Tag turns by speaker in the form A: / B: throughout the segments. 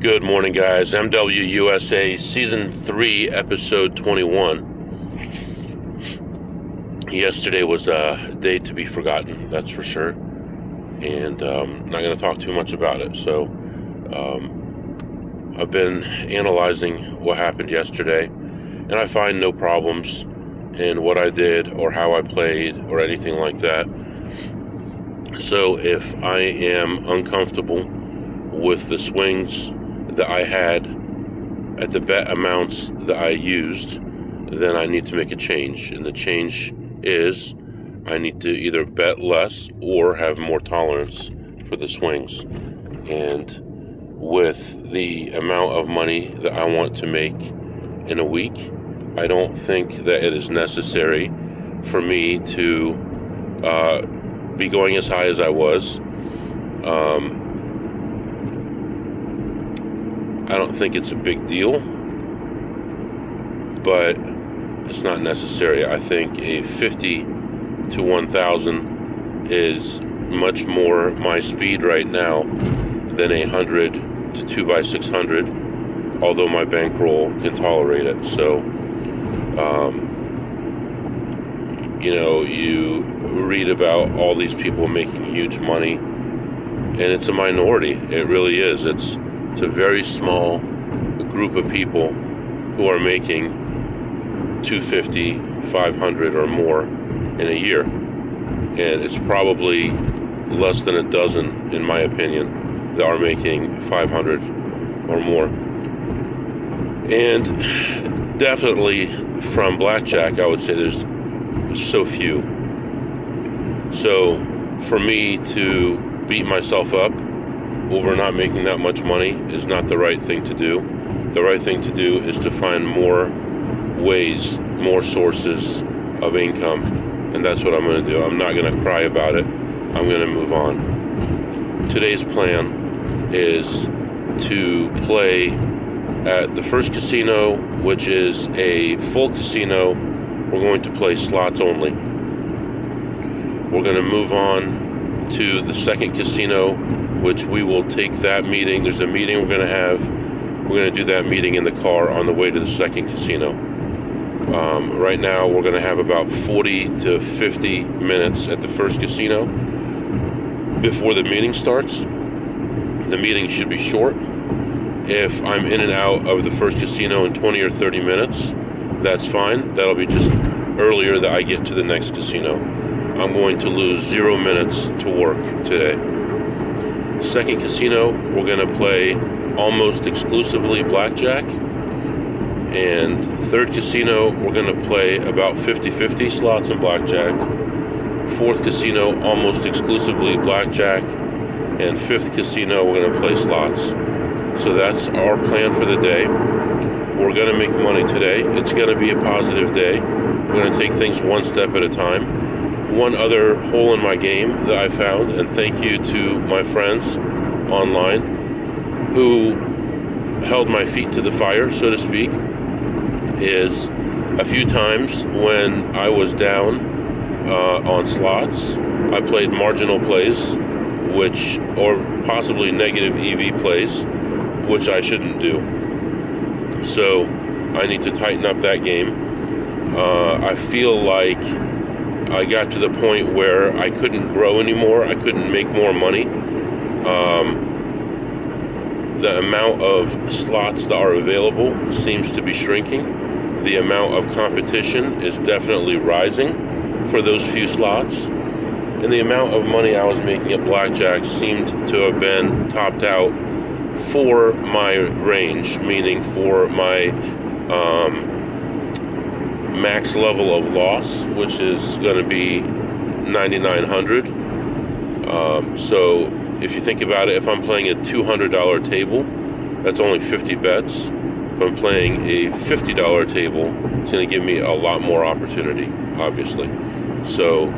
A: Good morning, guys. MWUSA Season 3, Episode 21. Yesterday was a day to be forgotten, that's for sure. And I'm not going to talk too much about it. So I've been analyzing what happened yesterday, and I find no problems in what I did or how I played or anything like that. So if I am uncomfortable with the swings that I had at the bet amounts that I used, then I need to make a change. And the change is I need to either bet less or have more tolerance for the swings. And with the amount of money that I want to make in a week, I don't think that it is necessary for me to be going as high as I was. I don't think it's a big deal, but it's not necessary. I think a 50 to 1,000 is much more my speed right now than a 100 to 2x600, although my bankroll can tolerate it. So, you read about all these people making huge money, and it's a minority. It really is. It's a very small group of people who are making 250, 500 or more in a year. And it's probably less than a dozen, in my opinion, that are making 500 or more. And definitely from blackjack, I would say there's so few. So for me to beat myself up over not making that much money is not the right thing to do. The right thing to do is to find more ways, more sources of income, and that's what I'm going to do. I'm not going to cry about it. I'm going to move on. Today's plan is to play at the first casino, which is a full casino. We're going to play slots only. We're going to move on to the second casino, which we will take that meeting. There's a meeting we're going to have. We're going to do that meeting in the car on the way to the second casino. Right now, we're going to have about 40 to 50 minutes at the first casino before the meeting starts. The meeting should be short. If I'm in and out of the first casino in 20 or 30 minutes, that's fine. That'll be just earlier that I get to the next casino. I'm going to lose 0 minutes to work today. Second casino, we're going to play almost exclusively blackjack. And third casino, we're going to play about 50-50 slots and blackjack. Fourth casino, almost exclusively blackjack. And fifth casino, we're going to play slots. So that's our plan for the day. We're going to make money today. It's going to be a positive day. We're going to take things one step at a time. One other hole in my game that I found, and thank you to my friends online who held my feet to the fire, so to speak, is a few times when I was down on slots, I played marginal plays, or possibly negative EV plays, which I shouldn't do. So I need to tighten up that game. I feel like I got to the point where I couldn't grow anymore. I couldn't make more money. The amount of slots that are available seems to be shrinking. The amount of competition is definitely rising for those few slots. And the amount of money I was making at blackjack seemed to have been topped out for my range, meaning for my max level of loss, which is going to be 9,900. So if you think about it, if I'm playing a $200 table, that's only 50 bets. If I'm playing a $50 table, it's going to give me a lot more opportunity, obviously. So,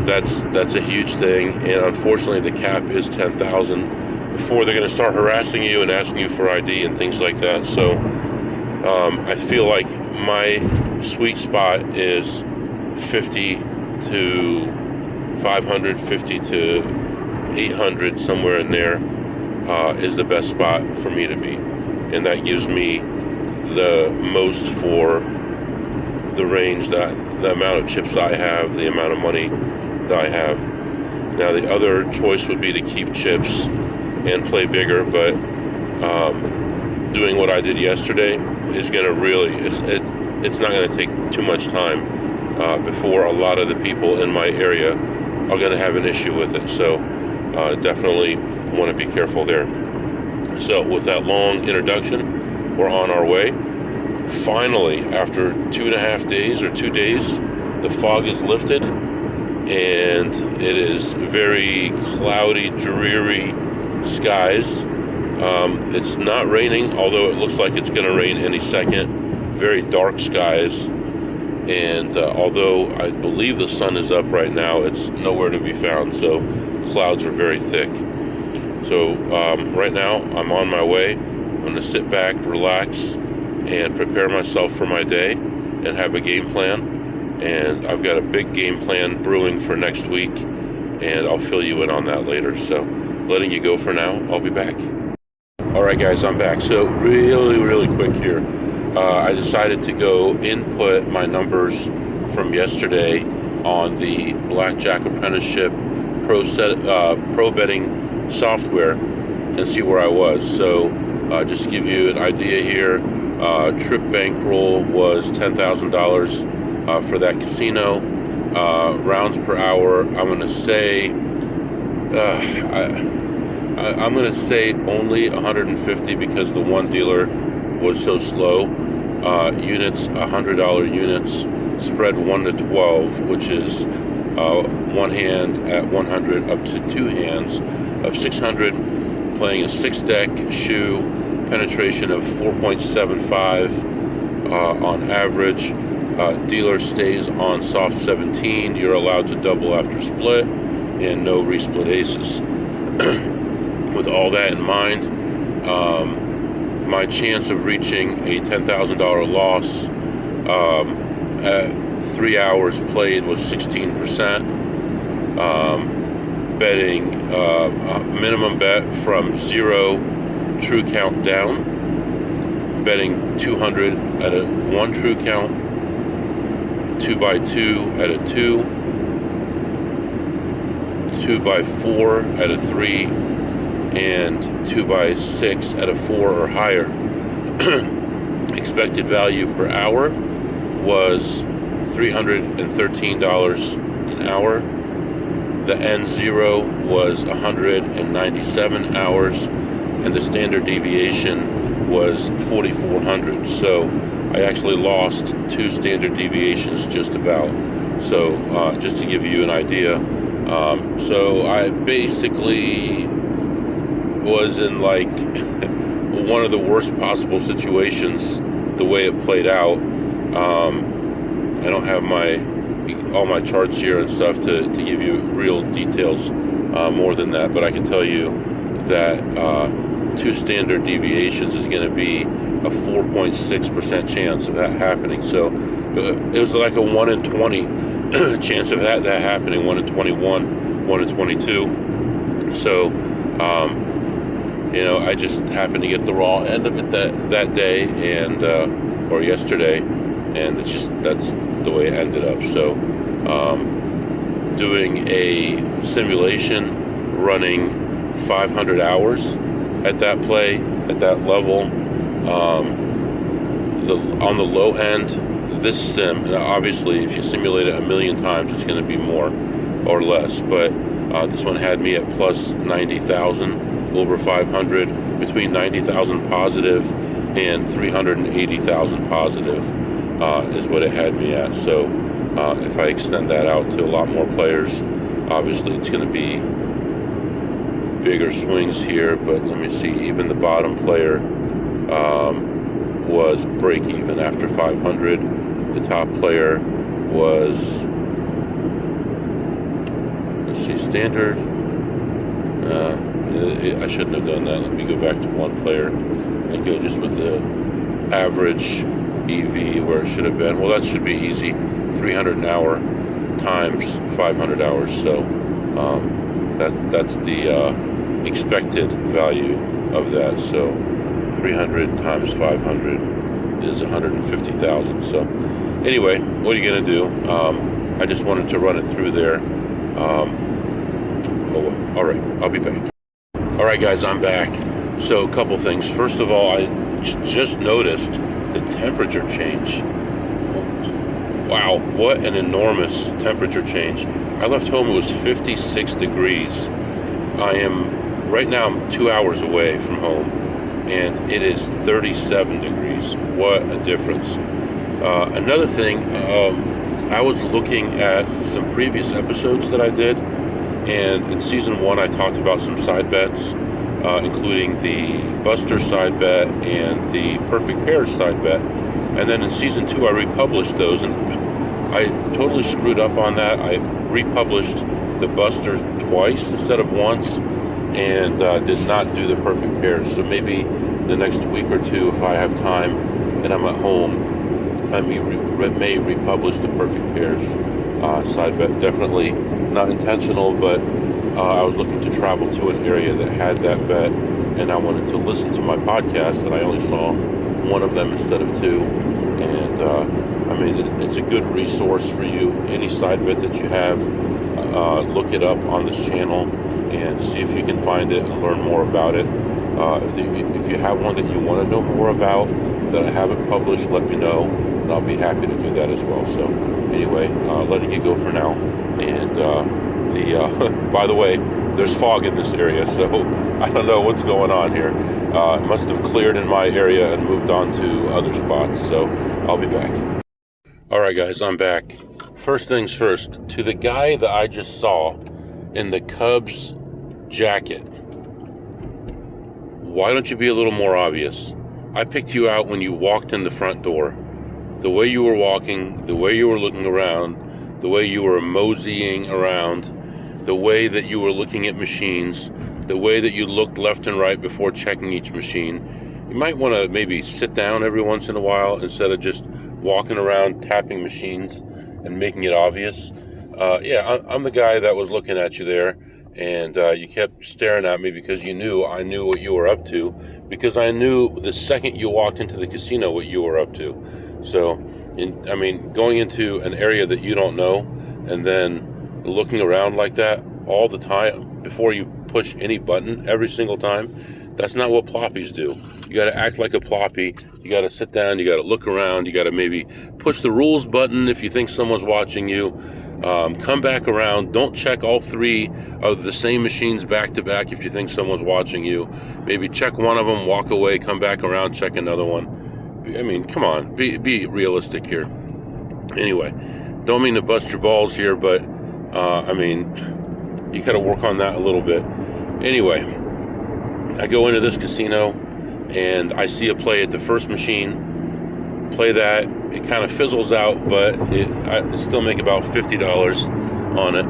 A: that's a huge thing. And unfortunately, the cap is 10,000 before they're going to start harassing you and asking you for ID and things like that. So I feel like my sweet spot is 50 to 550 to 800, somewhere in there, is the best spot for me to be. And that gives me the most for the range, that the amount of chips that I have, the amount of money that I have. Now the other choice would be to keep chips and play bigger, but doing what I did yesterday is going to really, it's not going to take too much time before a lot of the people in my area are going to have an issue with it. So definitely want to be careful there. So with that long introduction, we're on our way. Finally, after 2.5 days or 2 days, the fog is lifted and it is very cloudy, dreary skies. It's not raining, although it looks like it's going to rain any second. Very dark skies, and although I believe the sun is up right now, it's nowhere to be found, so clouds are very thick. So right now I'm on my way. I'm going to sit back, relax, and prepare myself for my day and have a game plan. And I've got a big game plan brewing for next week, and I'll fill you in on that later. So letting you go for now. I'll be back. Alright guys, I'm back. So really quick here. I decided to go input my numbers from yesterday on the Blackjack Apprenticeship Pro Betting software and see where I was. So just to give you an idea here, trip bankroll was $10,000 for that casino. Rounds per hour, I'm going to say I'm going to say only 150 because the one dealer was so slow. Units, $100 units, spread 1 to 12, which is one hand at 100 up to two hands of 600, playing a 6-deck shoe, penetration of 4.75 on average. Dealer stays on soft 17. You're allowed to double after split, and no resplit aces. With all that in mind, my chance of reaching a $10,000 loss at 3 hours played was 16%. Betting a minimum bet from 0 true count down. Betting 200 at a 1 true count. 2x2 at a 2. 2x4 at a 3. And 2x6 at a 4 or higher. Expected value per hour was $313 an hour. The N0 was 197 hours, and the standard deviation was 4,400. So I actually lost 2 standard deviations just about. So just to give you an idea, so I basically was in like one of the worst possible situations the way it played out. I don't have all my charts here and stuff to give you real details more than that, but I can tell you that 2 standard deviations is going to be a 4.6% chance of that happening. So it was like a 1 in 20 chance of that happening, 1 in 21, 1 in 22. So you know, I just happened to get the raw end of it that day, and or yesterday, and that's the way it ended up. So doing a simulation, running 500 hours at that play, at that level, on the low end, this sim, and obviously if you simulate it 1,000,000 times, it's going to be more or less, but this one had me at plus 90,000 over 500, between 90,000 positive and 380,000 positive is what it had me at. So if I extend that out to a lot more players, obviously it's going to be bigger swings here. But let me see, even the bottom player was break even after 500. The top player was, let's see, standard. I shouldn't have done that. Let me go back to one player and go just with the average EV where it should have been. Well, that should be easy. 300 an hour times 500 hours. So that's the expected value of that. So 300 times 500 is 150,000. So anyway, what are you going to do? I just wanted to run it through there. All right, I'll be back. All right, guys, I'm back. So a couple things. First of all, I just noticed the temperature change. Wow, what an enormous temperature change. I left home, it was 56 degrees. Right now I'm 2 hours away from home, and it is 37 degrees. What a difference. Another thing, I was looking at some previous episodes that I did, and in season 1 I talked about some side bets, including the Buster side bet and the Perfect Pairs side bet. And then in season 2 I republished those, and I totally screwed up on that. I republished the Busters twice instead of once, and did not do the Perfect Pairs. So maybe the next week or two, if I have time and I'm at home, I may republish the Perfect Pairs side bet. Definitely not intentional, but I was looking to travel to an area that had that bet, and I wanted to listen to my podcast, and I only saw one of them instead of two. And I mean, it's a good resource for you. Any side bet that you have, look it up on this channel and see if you can find it and learn more about it. If you have one that you want to know more about that I haven't published, let me know, and I'll be happy to do that as well. So anyway, letting you go for now. And by the way, there's fog in this area, so I don't know what's going on here. It must have cleared in my area and moved on to other spots, so I'll be back. Alright guys, I'm back. First things first, to the guy that I just saw in the Cubs jacket, why don't you be a little more obvious? I picked you out when you walked in the front door. The way you were walking, the way you were looking around, the way you were moseying around, the way that you were looking at machines, the way that you looked left and right before checking each machine. You might want to maybe sit down every once in a while instead of just walking around tapping machines and making it obvious. I'm the guy that was looking at you there, and you kept staring at me because I knew what you were up to, because I knew the second you walked into the casino what you were up to. So, going into an area that you don't know and then looking around like that all the time before you push any button every single time, that's not what ploppies do. You got to act like a ploppy. You got to sit down, you got to look around, you got to maybe push the rules button if you think someone's watching you. Come back around. Don't check all three of the same machines back to back if you think someone's watching you. Maybe check one of them, walk away, come back around, check another one. I mean, come on, be realistic here. Anyway, don't mean to bust your balls here, but you got to work on that a little bit. Anyway, I go into this casino and I see a play at the first machine. Play that, it kind of fizzles out, but I still make about $50 on it.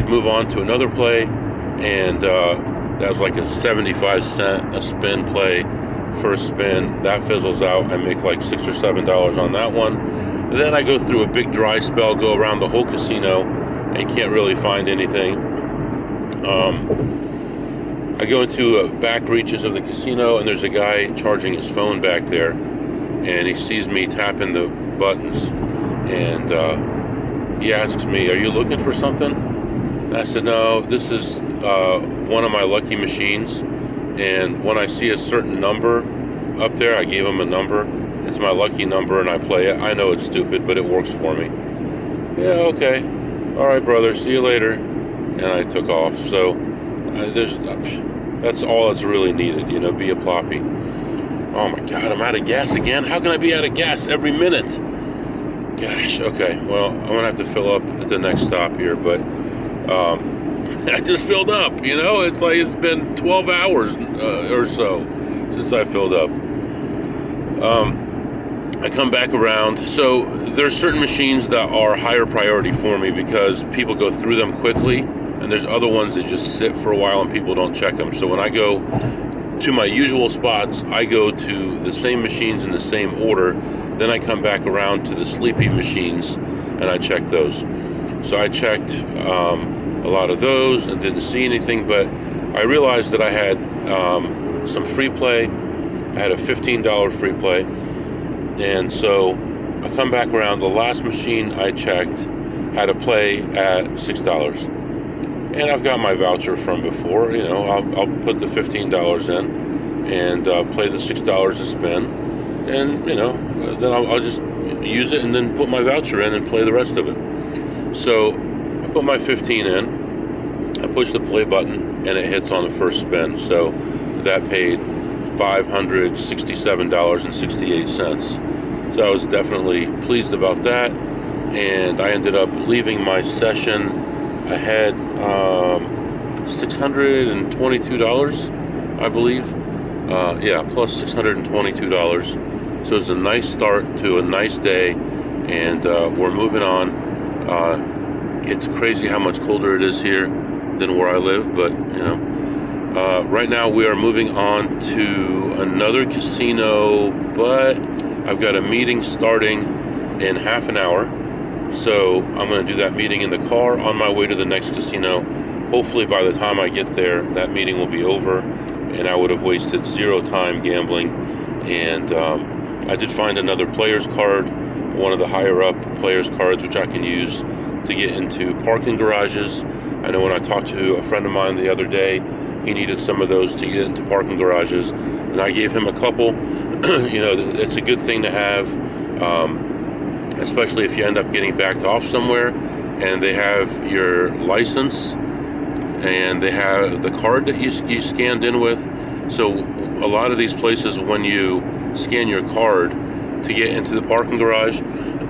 A: Move on to another play, and that was like a 75 cent a spin play. First spin, that fizzles out. I make like $6 or $7 on that one. And then I go through a big dry spell, go around the whole casino, and can't really find anything. I go into back reaches of the casino, and there's a guy charging his phone back there, and he sees me tapping the buttons, and he asks me, "Are you looking for something?" And I said, "No, this is one of my lucky machines, and when I see a certain number up there," I gave him a number, "it's my lucky number, and I play it. I know it's stupid, but it works for me." "Yeah, okay. All right, brother, see you later." And I took off. So that's all that's really needed, be a ploppy. Oh my God, I'm out of gas again? How can I be out of gas every minute? Gosh, okay, well, I'm gonna have to fill up at the next stop here, but I just filled up, it's like it's been 12 hours or so since I filled up. I come back around. So there's certain machines that are higher priority for me because people go through them quickly, and there's other ones that just sit for a while and people don't check them. So when I go to my usual spots, I go to the same machines in the same order. Then I come back around to the sleepy machines and I check those. So I checked a lot of those and didn't see anything, but I realized that I had some free play. I had a $15 free play, and so I come back around. The last machine I checked had a play at $6, and I've got my voucher from before. You know, I'll put the $15 in and play the $6 to spin, and you know, then I'll just use it and then put my voucher in and play the rest of it. So I put my 15 in, I push the play button, and it hits on the first spin. So that paid $567.68. So I was definitely pleased about that, and I ended up leaving my session ahead $622, I believe. Yeah, plus $622. So it's a nice start to a nice day, and we're moving on. It's crazy how much colder it is here than where I live, but you know, right now we are moving on to another casino, but I've got a meeting starting in half an hour, so I'm going to do that meeting in the car on my way to the next casino. Hopefully by the time I get there, that meeting will be over, and I would have wasted 0 time gambling. And I did find another player's card, one of the higher up player's cards, which I can use to get into parking garages. I know when I talked to a friend of mine the other day, he needed some of those to get into parking garages, and I gave him a couple. You know, it's a good thing to have, especially if you end up getting backed off somewhere and they have your license and they have the card that you scanned in with. So a lot of these places, when you scan your card to get into the parking garage,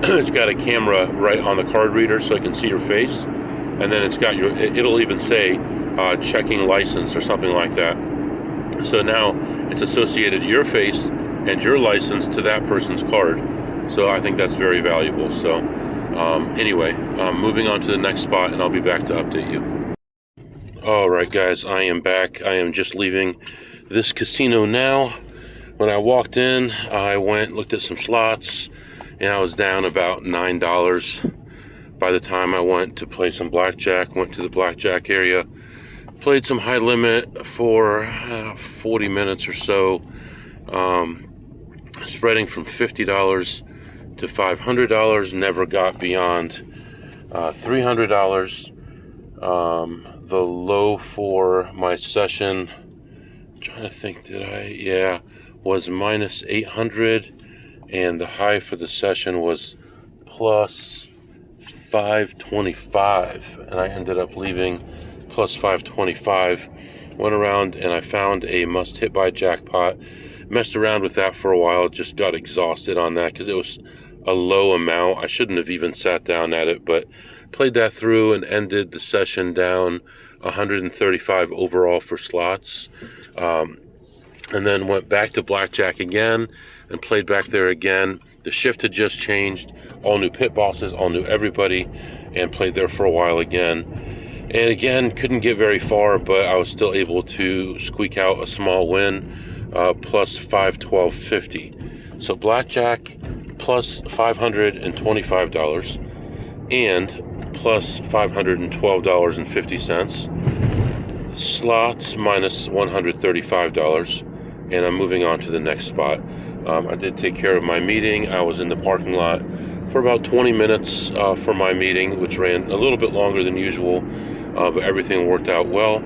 A: it's got a camera right on the card reader so it can see your face, and then it's got it'll even say checking license or something like that. So now it's associated your face and your license to that person's card. So I think that's very valuable. So anyway, moving on to the next spot, and I'll be back to update you. All right, guys, I am back. I am just leaving this casino now. When I walked in, I looked at some slots, and I was down about $9. By the time I went to play some blackjack, went to the blackjack area, played some high limit for 40 minutes or so, spreading from $50 to $500, never got beyond $300. The low for my session, I'm trying to think, was minus 800, and the high for the session was plus 525, and I ended up leaving plus 525. Went around and I found a must hit by jackpot, messed around with that for a while, just got exhausted on that because it was a low amount. I shouldn't have even sat down at it, but played that through and ended the session down 135 overall for slots, and then went back to blackjack again and played back there again. The shift had just changed, all new pit bosses, all new everybody, and played there for a while again. And again, couldn't get very far, but I was still able to squeak out a small win, plus 512.50. So blackjack plus $525 and plus $512.50. Slots minus $135, and I'm moving on to the next spot. I did take care of my meeting. I was in the parking lot for about 20 minutes for my meeting, which ran a little bit longer than usual, but everything worked out well.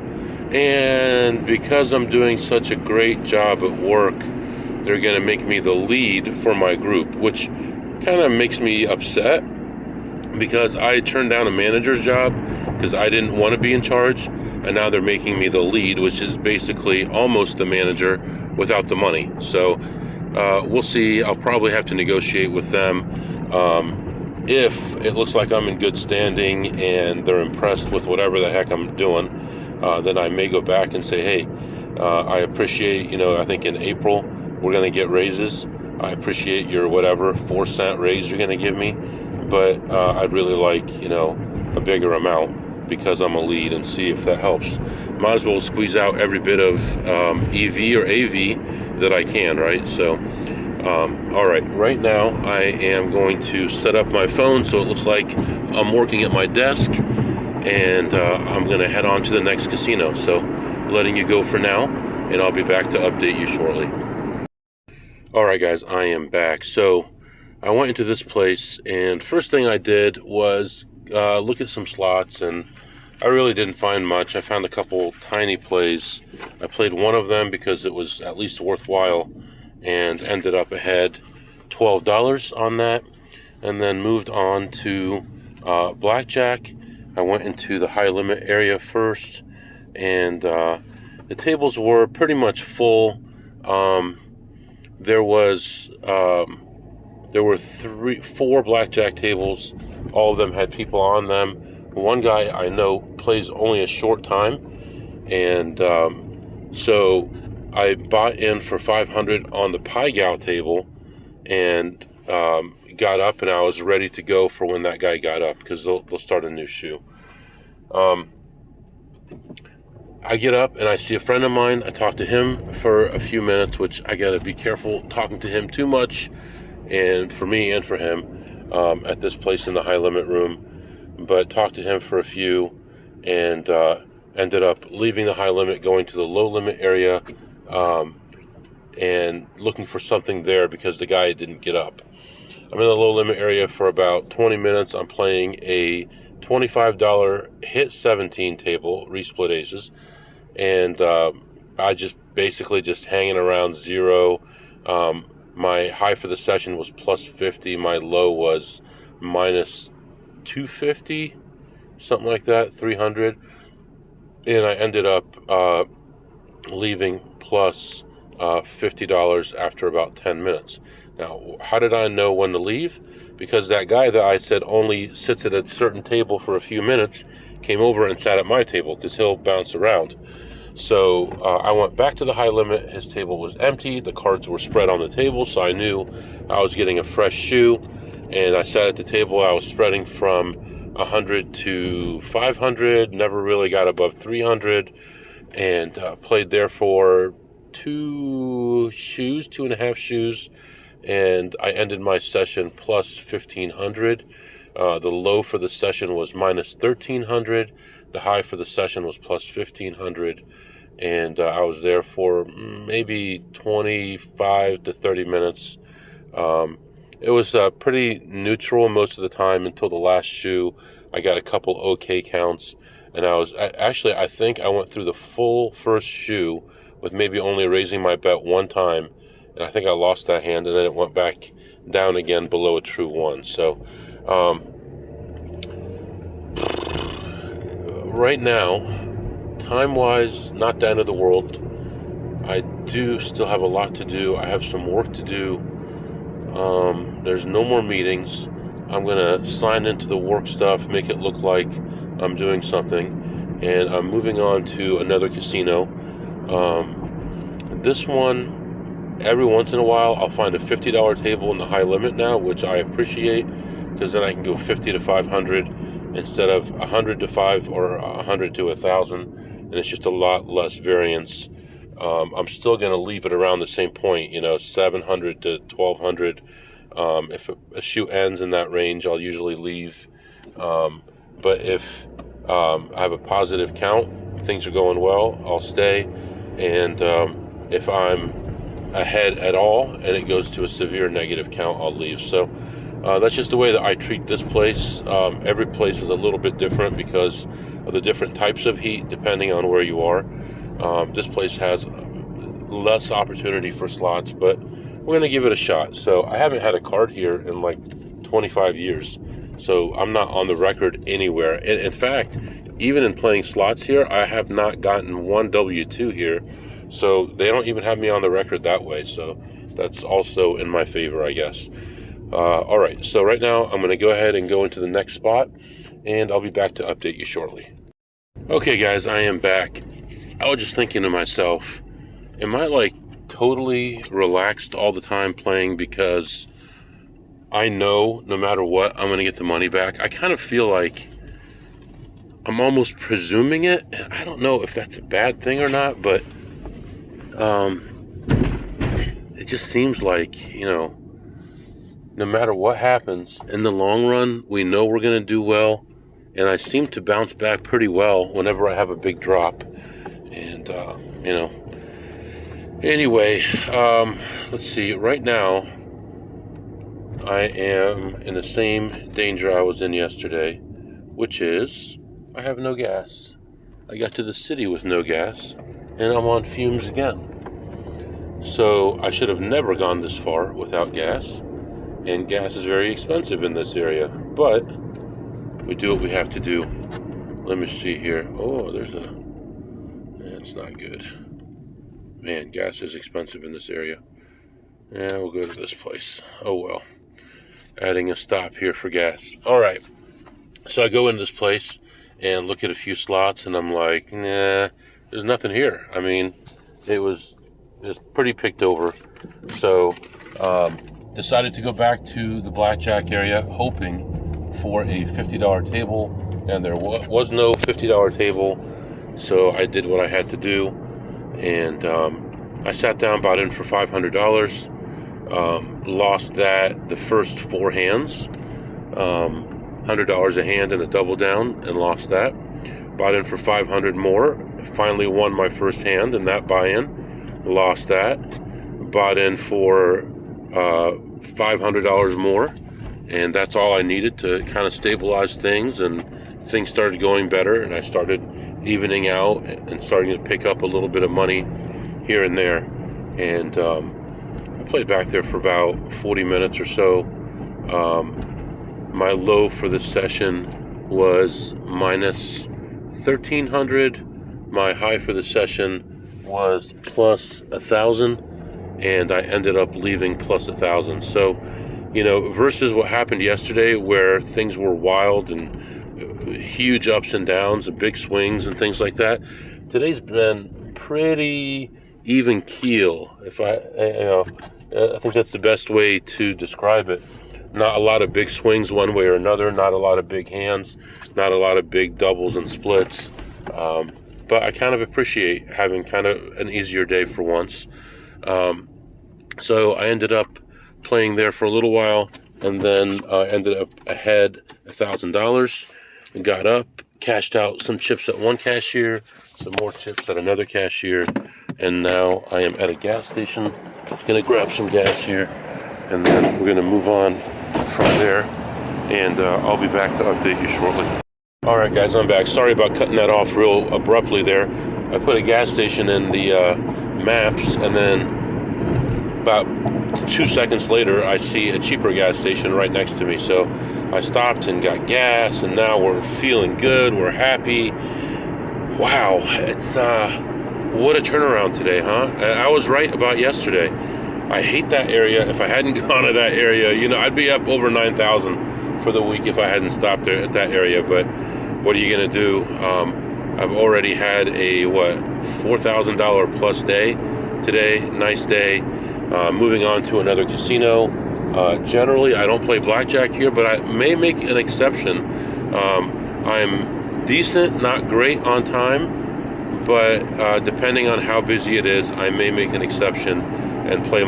A: And because I'm doing such a great job at work, they're going to make me the lead for my group, which kind of makes me upset because I turned down a manager's job because I didn't want to be in charge, and now they're making me the lead, which is basically almost the manager without the money. So we'll see. I'll probably have to negotiate with them. If it looks like I'm in good standing and they're impressed with whatever the heck I'm doing, then I may go back and say, hey, I appreciate, I think in April we're going to get raises. I appreciate your whatever 4-cent raise you're going to give me, but I'd really like, a bigger amount because I'm a lead, and see if that helps. Might as well squeeze out every bit of EV or AV that I can, right? So, all right now I am going to set up my phone so it looks like I'm working at my desk, and I'm going to head on to the next casino. So letting you go for now, and I'll be back to update you shortly. Alright guys, I am back. So I went into this place, and first thing I did was look at some slots, and I really didn't find much. I found a couple tiny plays. I played one of them because it was at least worthwhile, and ended up ahead $12 on that, and then moved on to blackjack. I went into the high limit area first, and the tables were pretty much full. There were 4 blackjack tables. All of them had people on them. One guy I know plays only a short time, and so I bought in for $500 on the pie gow table, and got up, and I was ready to go for when that guy got up, because they'll start a new shoe. I get up and I see a friend of mine. I talk to him for a few minutes, which I gotta be careful talking to him too much, and for me and for him, at this place in the high limit room. But talked to him for a few, and ended up leaving the high limit, going to the low limit area, and looking for something there because the guy didn't get up. I'm in the low limit area for about 20 minutes. I'm playing a $25 hit 17 table, resplit aces, and I just basically just hanging around zero. My high for the session was plus 50. My low was minus 250, something like that, 300, and I ended up leaving plus $50 after about 10 minutes. Now, how did I know when to leave? Because that guy that I said only sits at a certain table for a few minutes came over and sat at my table, because he'll bounce around. So I went back to the high limit. His table was empty. The cards were spread on the table, so I knew I was getting a fresh shoe. And I sat at the table. I was spreading from 100 to 500, never really got above 300, and played there for 2.5 shoes, and I ended my session plus 1,500. The low for the session was minus 1,300. The high for the session was plus 1,500, and I was there for maybe 25 to 30 minutes. It was pretty neutral most of the time until the last shoe. I got a couple okay counts, and I think I went through the full first shoe with maybe only raising my bet one time, and I think I lost that hand, and then it went back down again below a true one. So right now, time-wise, not the end of the world. I do still have a lot to do. I have some work to do. There's no more meetings. I'm going to sign into the work stuff, make it look like I'm doing something, and I'm moving on to another casino. This one, every once in a while, I'll find a $50 table in the high limit now, which I appreciate, because then I can go 50 to 500 instead of 100 to 5 or 100 to 1,000, and it's just a lot less variance. I'm still going to leave it around the same point, 700 to 1,200. If a shoe ends in that range, I'll usually leave. But if I have a positive count, things are going well, I'll stay. And if I'm ahead at all and it goes to a severe negative count, I'll leave. So that's just the way that I treat this place. Every place is a little bit different because of the different types of heat depending on where you are. This place has less opportunity for slots, but we're going to give it a shot. So I haven't had a card here in like 25 years, so I'm not on the record anywhere. In fact, even in playing slots here, I have not gotten one W2 here, so they don't even have me on the record that way, so that's also in my favor, I guess. Alright, so right now I'm going to go ahead and go into the next spot, and I'll be back to update you shortly. Okay guys, I am back. I was just thinking to myself, am I like totally relaxed all the time playing because I know no matter what I'm going to get the money back? I kind of feel like I'm almost presuming it, and I don't know if that's a bad thing or not, but it just seems like, no matter what happens, in the long run, we know we're going to do well. And I seem to bounce back pretty well whenever I have a big drop. And, anyway, let's see. Right now, I am in the same danger I was in yesterday, which is I have no gas. I got to the city with no gas, and I'm on fumes again. So I should have never gone this far without gas, and gas is very expensive in this area, but we do what we have to do. Let me see here. Oh, it's not good. Man, gas is expensive in this area. Yeah, we'll go to this place. Oh well. Adding a stop here for gas. All right. So I go into this place and look at a few slots, and I'm like, nah, there's nothing here. I mean, it's pretty picked over. So decided to go back to the blackjack area, hoping for a $50 table, and there was no $50 table. So I did what I had to do, and I sat down, bought in for $500. Lost that the first 4 hands, $100 a hand and a double down, and lost that. Bought in for 500 more. Finally won my first hand in that buy-in. Lost that. Bought in for $500 more, and that's all I needed to kind of stabilize things, and things started going better, and I started evening out and starting to pick up a little bit of money here and there. And I played back there for about 40 minutes or so. My low for the session was minus 1,300. My high for the session was plus 1,000, and I ended up leaving plus 1,000. So, versus what happened yesterday, where things were wild and huge ups and downs and big swings and things like that, today's been pretty even keel. I think that's the best way to describe it. Not a lot of big swings one way or another, not a lot of big hands, not a lot of big doubles and splits. But I kind of appreciate having kind of an easier day for once. So I ended up playing there for a little while, and then ended up ahead $1,000, and got up, cashed out some chips at one cashier, some more chips at another cashier, and now I am at a gas station. Gonna grab some gas here, and then we're gonna move on from there, and I'll be back to update you shortly. All right, guys, I'm back. Sorry about cutting that off real abruptly there. I put a gas station in the maps, and then about 2 seconds later, I see a cheaper gas station right next to me. So I stopped and got gas, and now we're feeling good. We're happy. Wow, it's what a turnaround today, huh? I was right about yesterday. I hate that area. If I hadn't gone to that area, I'd be up over 9,000 for the week if I hadn't stopped there at that area. But what are you gonna do? I've already had a $4,000 plus day today. Nice day. Moving on to another casino. Generally, I don't play blackjack here, but I may make an exception. I'm decent, not great on time, but depending on how busy it is, I may make an exception and play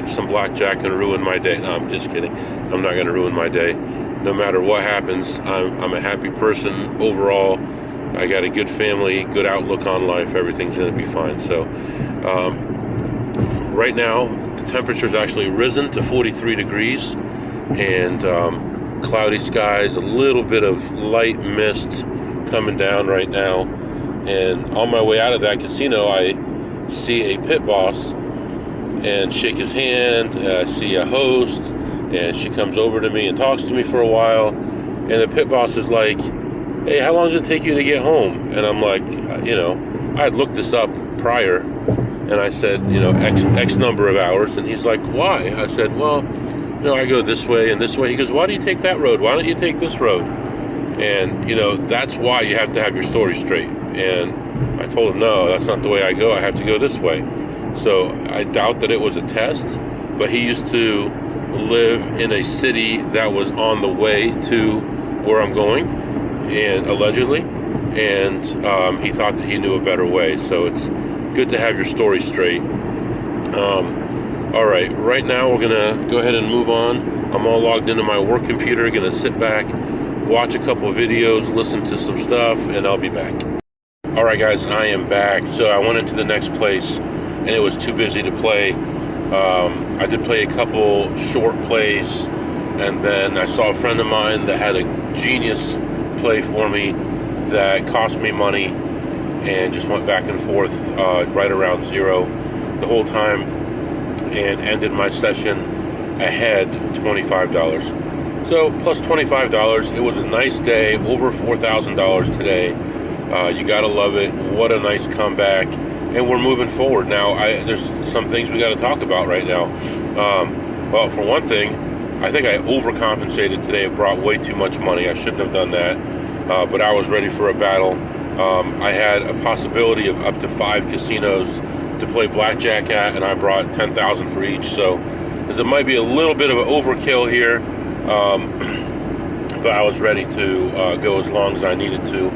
A: some blackjack and ruin my day. No, I'm just kidding. I'm not going to ruin my day. No matter what happens, I'm a happy person overall. I got a good family, good outlook on life. Everything's going to be fine. So right now, the temperature's actually risen to 43 degrees, and cloudy skies, a little bit of light mist coming down right now. And on my way out of that casino, I see a pit boss and shake his hand. I see a host, and she comes over to me and talks to me for a while. And the pit boss is like, "Hey, how long does it take you to get home?" And I'm like, I had looked this up prior, and I said, X number of hours. And he's like, "Why?" I said, "Well, I go this way and this way." He goes, "Why do you take that road? Why don't you take this road?" And, that's why you have to have your story straight. And I told him, no, that's not the way I go. I have to go this way. So I doubt that it was a test, but he used to live in a city that was on the way to where I'm going, and allegedly, and he thought that he knew a better way. So it's good to have your story straight. All right, right now we're gonna go ahead and move on. I'm all logged into my work computer, gonna sit back, watch a couple of videos, listen to some stuff, and I'll be back. Alright guys, I am back. So I went into the next place and it was too busy to play. I did play a couple short plays, and then I saw a friend of mine that had a genius play for me that cost me money, and just went back and forth right around zero the whole time, and ended my session ahead $25. So plus $25, it was a nice day, over $4,000 today. You gotta love it. What a nice comeback. And we're moving forward now. There's some things we got to talk about right now. Well, for one thing, I think I overcompensated today. It brought way too much money. I shouldn't have done that, but I was ready for a battle. I had a possibility of up to 5 casinos to play blackjack at, and I brought 10,000 for each. So there might be a little bit of an overkill here, but I was ready to go as long as I needed to.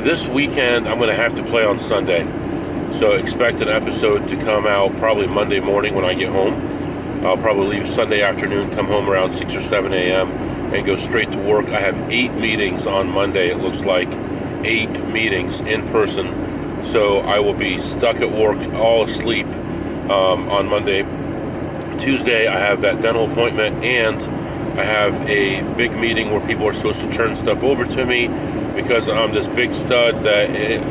A: This weekend, I'm going to have to play on Sunday. So expect an episode to come out probably Monday morning when I get home. I'll probably leave Sunday afternoon, come home around 6 or 7 a.m. and go straight to work. I have 8 meetings on Monday, it looks like. 8 meetings in person. So I will be stuck at work, all asleep on Monday. Tuesday, I have that dental appointment, and I have a big meeting where people are supposed to turn stuff over to me because I'm this big stud that they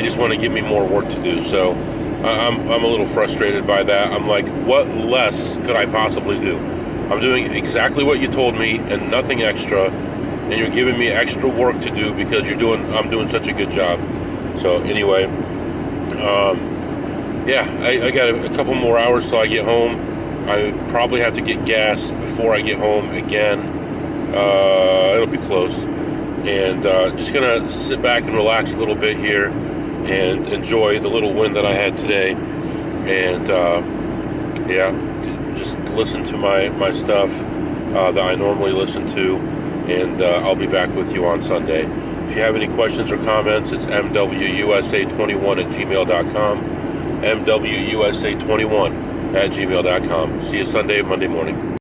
A: just want to give me more work to do. So I'm a little frustrated by that. I'm like, what less could I possibly do? I'm doing exactly what you told me and nothing extra, and you're giving me extra work to do because I'm doing such a good job. So anyway, yeah, I got a couple more hours till I get home. I probably have to get gas before I get home again. It'll be close. And just gonna sit back and relax a little bit here and enjoy the little win that I had today. And yeah, just listen to my stuff that I normally listen to, and I'll be back with you on Sunday. If you have any questions or comments, it's mwusa21@gmail.com, mwusa21@gmail.com. See you Sunday, Monday morning.